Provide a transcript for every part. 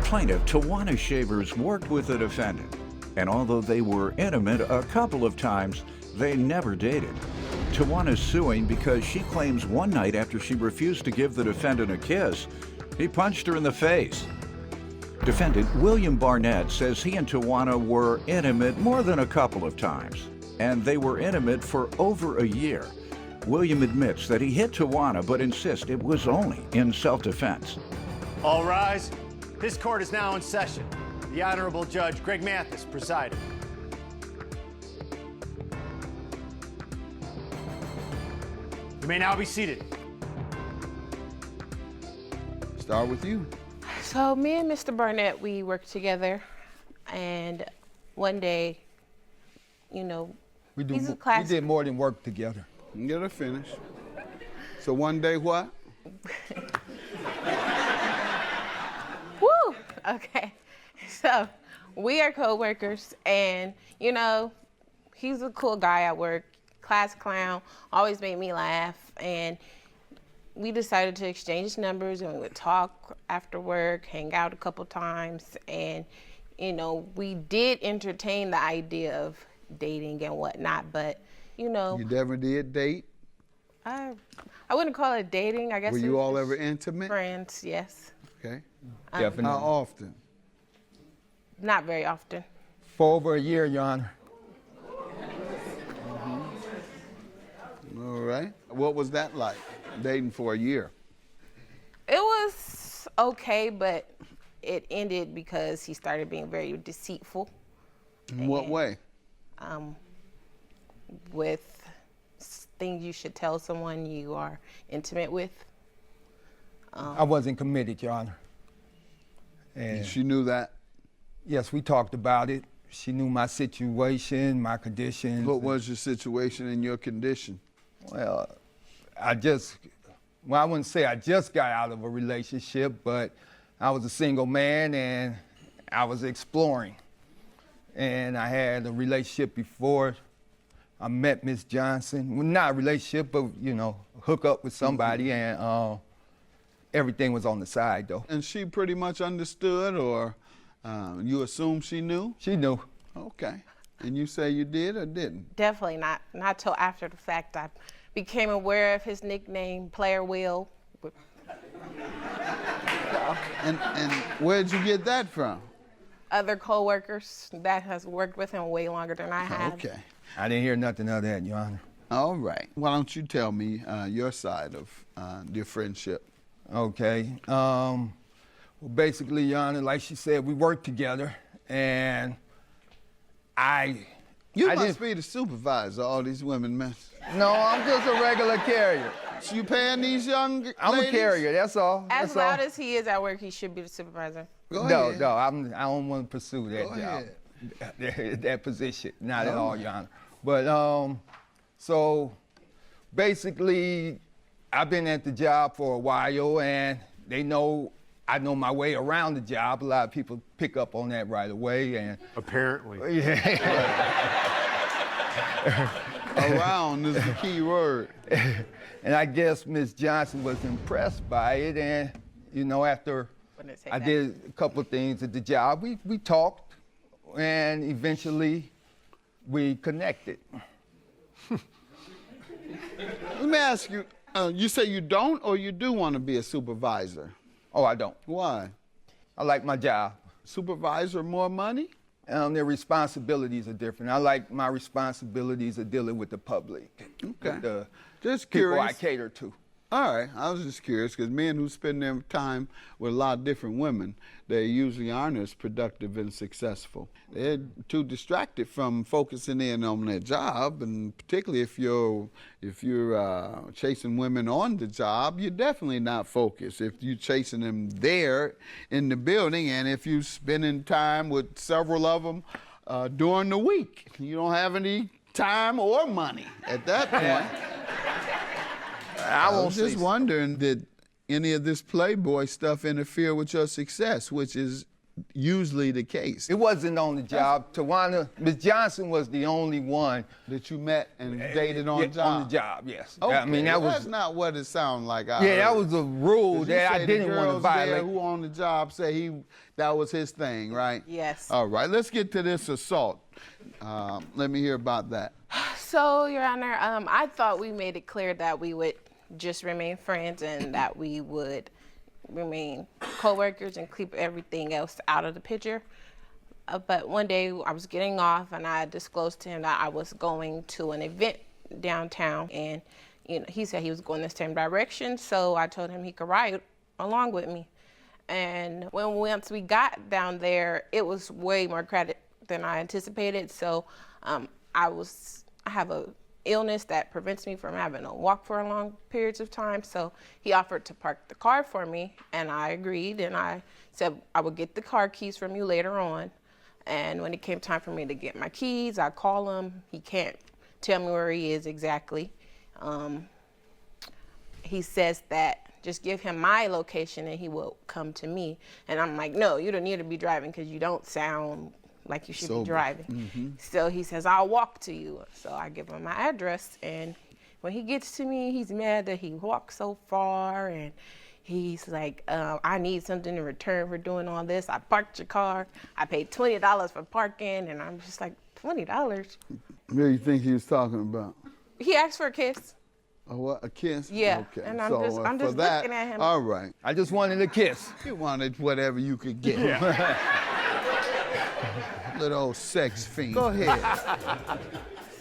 Plaintiff Tawana Shavers worked with the defendant, and although they were intimate a couple of times, they never dated. Tawana's suing because she claims one night after she refused to give the defendant a kiss, he punched her in the face. Defendant William Barnett says he and Tawana were intimate more than a couple of times, and they were intimate for over a year. William admits that he hit Tawana, but insists it was only in self-defense. All rise. This court is now in session. The Honorable Judge Greg Mathis presiding. You may now be seated. Start with you. So me and Mr. Barnett, we worked together, and one day, you know, We he's a class. did more than work together. You gotta finish. So one day what? Woo! Okay. So we are co-workers, and you know, he's a cool guy at work, class clown, always made me laugh, and we decided to exchange numbers, and we would talk after work, hang out a couple times, and you know, we did entertain the idea of dating and whatnot, but you know, You never did date? I wouldn't call it dating. I guess. Were it you was all just ever intimate? friends? Yes. Okay. Definitely. How often? Not very often. For over a year, Your Honor. All right. What was that like, dating for a year? It was okay, but it ended because he started being very deceitful. In what way? With things you should tell someone you are intimate with. I wasn't committed, Your Honor. And She knew that? yes, we talked about it. She knew my situation, my conditions. What was your situation and your condition? Well, I wouldn't say I just got out of a relationship, but I was a single man and I was exploring. And I had a relationship before I met Miss Johnson. Well, not a relationship, but, you know, hook up with somebody, and everything was on the side, though. And she pretty much understood, or you assume she knew? She knew. Okay. And you say you did or didn't? Definitely not till after the fact. I became aware of his nickname, Player Will. And where'd you get that from? Other co-workers that has worked with him way longer than I have. Okay. I didn't hear nothing of that, Your Honor. All right. Why don't you tell me your side of your friendship? Okay. Well, basically, Your Honor, like she said, we worked together, and You I must didn't- be the supervisor, all these women, man. No, I'm just a regular carrier. So you paying these young I'm ladies? a carrier, that's all. As That's loud all. as he is at work, he should be the supervisor. Go No, ahead. no, I don't want to pursue that Go job, ahead. that position, not at all, Your Honor. But so basically, I've been at the job for a while, and they know I know my way around the job. A lot of people pick up on that right away, and Apparently. Around is the key word. and I guess Miss Johnson was impressed by it, and you know, after Wouldn't say I that. did a couple of things at the job, we talked, and eventually we connected. Let me ask you, you say you don't or you do want to be a supervisor? Oh, I don't. Why? I like my job. Supervisor more money? Their responsibilities are different. I like my responsibilities of dealing with the public, Okay. with the Just people curious. I cater to. All right, I was just curious because men who spend their time with a lot of different women, they usually aren't as productive and successful. They're too distracted from focusing in on their job, and particularly if you're chasing women on the job, you're definitely not focused. If you're chasing them there in the building, and if you're spending time with several of them during the week, you don't have any time or money at that point. I was just wondering, did any of this Playboy stuff interfere with your success, which is usually the case. It wasn't on the job. Tawana, Ms. Johnson was the only one That you met and dated on yeah, job? on the job, yes. Okay, I mean, that well, was that's not what it sounded like. I yeah, heard. that was a rule 'Cause you that I say didn't the want to girls violate. there who on the job say that was his thing, right? Yes. All right, let's get to this assault. Let me hear about that. So, Your Honor, I thought we made it clear that we would just remain friends and that we would remain co-workers and keep everything else out of the picture. But one day I was getting off and I disclosed to him that I was going to an event downtown, and he said he was going the same direction, so I told him he could ride along with me. And once we got down there, it was way more crowded than I anticipated, so I have a illness that prevents me from having to walk for long periods of time. So he offered to park the car for me, and I agreed, and I said I would get the car keys from you later on. And when it came time for me to get my keys, I call him. He can't tell me where he is exactly. He says that just give him my location and he will come to me. And I'm like, no, you don't need to be driving because you don't sound like you should be driving. Mm-hmm. So he says, I'll walk to you. So I give him my address, and when he gets to me, he's mad that he walked so far, and he's like, I need something in return for doing all this. I parked your car. I paid $20 for parking, and I'm just like, $20? What do you think he was talking about? He asked for a kiss. A what? A kiss? Yeah, Okay. and I'm so, just for looking that, at him. All right. I just wanted a kiss. You wanted whatever you could get. Little old sex fiend. Go ahead.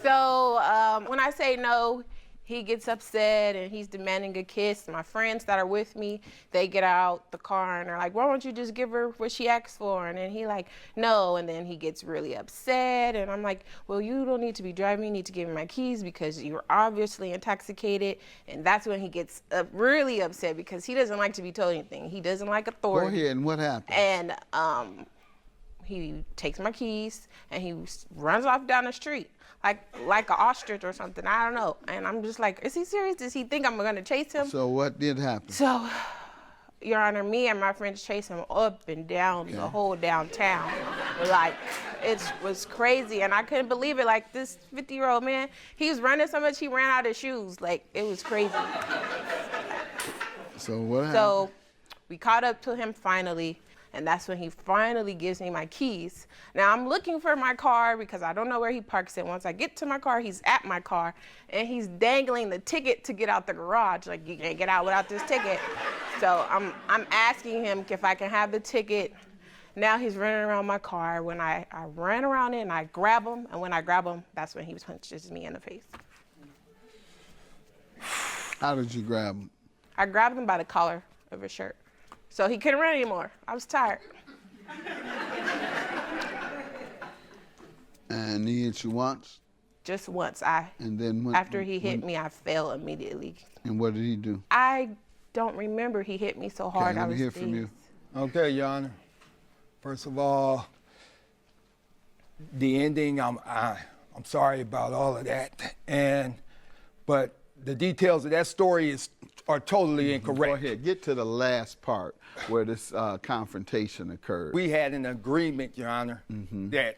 So when I say no, he gets upset and he's demanding a kiss. My friends that are with me, they get out the car and they're like, why don't you just give her what she asked for? And then he like, no. And then he gets really upset. And I'm like, well, you don't need to be driving. You need to give me my keys because you're obviously intoxicated. And that's when he gets really upset because he doesn't like to be told anything. He doesn't like authority. Go ahead, and what happened? And he takes my keys and he runs off down the street like an ostrich or something. I don't know. And I'm just like, is he serious? Does he think I'm gonna chase him? So what did happen? So, Your Honor, me and my friends chased him up and down the whole downtown. Like, it was crazy, and I couldn't believe it. Like, this 50-year-old man, he was running so much he ran out of shoes. Like, it was crazy. So what happened? So we caught up to him finally, and that's when he finally gives me my keys. Now I'm looking for my car because I don't know where he parks it. Once I get to my car, he's at my car, and he's dangling the ticket to get out the garage. Like, you can't get out without this ticket. So I'm asking him if I can have the ticket. Now he's running around my car. When I ran around it and I grab him, and when I grab him, that's when he punches me in the face. How did you grab him? I grabbed him by the collar of his shirt. So he couldn't run anymore. I was tired. And he hit you once? Just once. And then After he hit me, I fell immediately. And what did he do? I don't remember. He hit me so hard. Okay, let I me was hear from you. Okay, Your Honor. First of all, the ending, I'm sorry about all of that. But the details of that story are totally incorrect. Go ahead. Get to the last part where this confrontation occurred. We had an agreement, Your Honor, that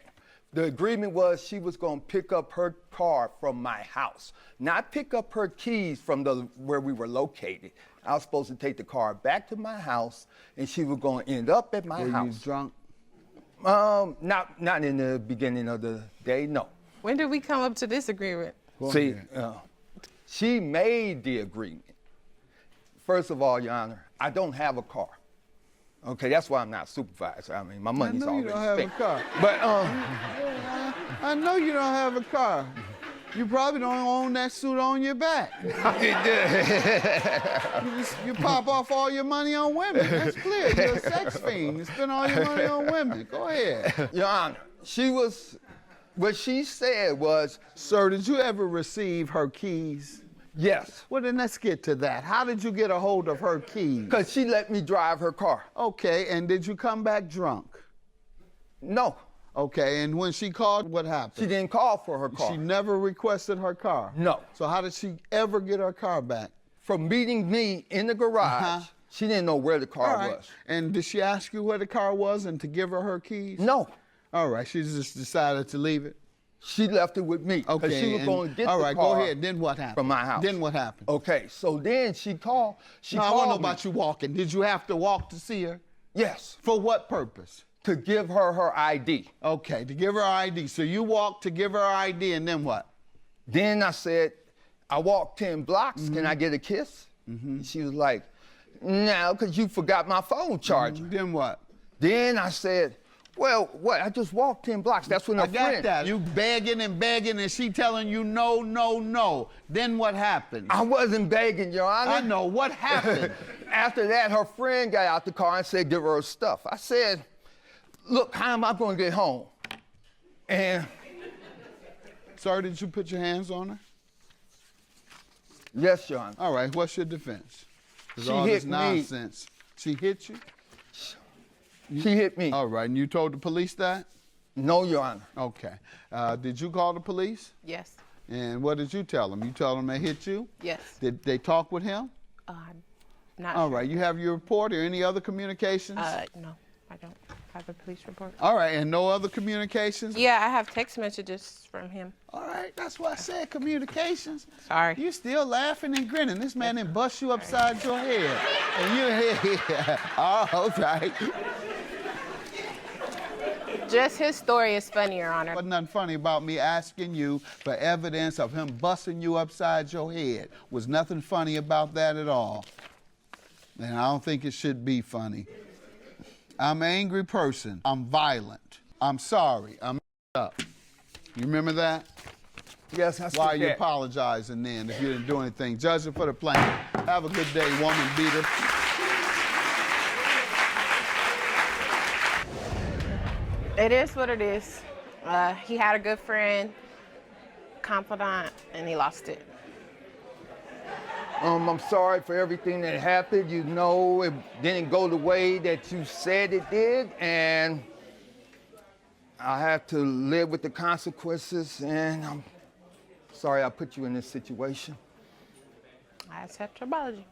the agreement was she was going to pick up her car from my house, not pick up her keys from where we were located. I was supposed to take the car back to my house, and she was going to end up at my Were house. you drunk? Not in the beginning of the day, no. When did we come up to this agreement? See, she made the agreement. First of all, Your Honor, I don't have a car. Okay, that's why I'm not supervisor. I mean, my money's already spent. I know you don't have a car. But I know you don't have a car. You probably don't own that suit on your back. You pop off all your money on women. That's clear. You're a sex fiend. You spend all your money on women. Go ahead. Your Honor, what she said was, Sir, did you ever receive her keys? yes, Well, then let's get to that. How did you get a hold of her keys? because she let me drive her car. Okay, and did you come back drunk? No, Okay, and when she called, what happened? she didn't call for her car. She never requested her car? No. So how did she ever get her car back? From meeting me in the garage She didn't know where the car All right. was. And did she ask you where the car was and to give her keys? No. All right, she just decided to leave it? She left it with me. Because Okay. she was going to get all the right, car go ahead. Then what happened? from my house. Then what happened? Okay, so then she called. No, I want to know me. about you walking. Did you have to walk to see her? Yes, For what purpose? to give her ID. Okay, to give her ID. So you walked to give her ID, and then what? Then I said, I walked 10 blocks. Mm-hmm. Can I get a kiss? She was like, no, because you forgot my phone charger. Then what? Then I said, well, what? I just walked 10 blocks. That's when I a got friend. that. You begging, and she telling you no, no, no. Then what happened? I wasn't begging, Your Honor. I know. What happened? After that, her friend got out the car and said, give her her stuff. I said, look, how am I going to get home? And Sir, did you put your hands on her? yes, Your Honor. All right, what's your defense? 'Cause She all hit this me. nonsense. She hit you? She hit me. All right, and you told the police that? No, Your Honor. Okay. Did you call the police? Yes. And what did you tell them? You told them they hit you? Yes. Did they talk with him? Not All sure. right, you have your report or any other communications? No, I don't have a police report. All right, and no other communications? Yeah, I have text messages from him. All right, that's why I said communications. Sorry. You still laughing and grinning. This man didn't bust you upside your head. And you're here. All right. Just his story is funny, Your Honor. Wasn't nothing funny about me asking you for evidence of him busting you upside your head. Was nothing funny about that at all. And I don't think it should be funny. I'm an angry person. I'm violent. I'm sorry. I'm up. You remember that? Yes, I Why are said you that. apologizing then if you didn't do anything? Judging for the plaintiff. Have a good day, woman beater. It is what it is. He had a good friend, confidant, and he lost it. I'm sorry for everything that happened. You know, it didn't go the way that you said it did, and I have to live with the consequences, and I'm sorry I put you in this situation. I accept your apology.